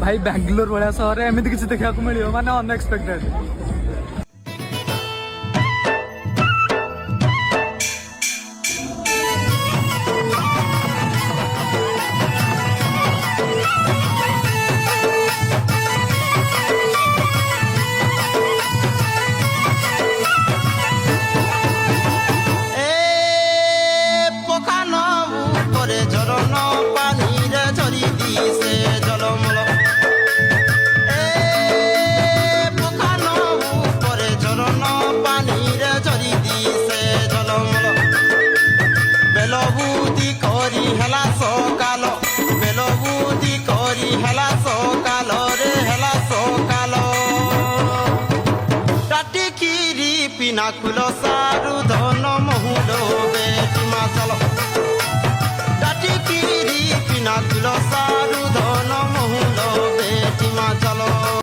भाई बैंगलोर भाया सहर एमती किसी देखा मिले माने अनएक्सपेक्टेड। বেলবুদি করি হেলা সকাল বেলবুদি করি হেলা সকাল রে হেলা সকাল টাটি খিরি পিনা কুল সারু ধন মহুল বেটি মাচল টাটি খিরি পিনা কুল সারু ধন মহুল বেটি মাচল।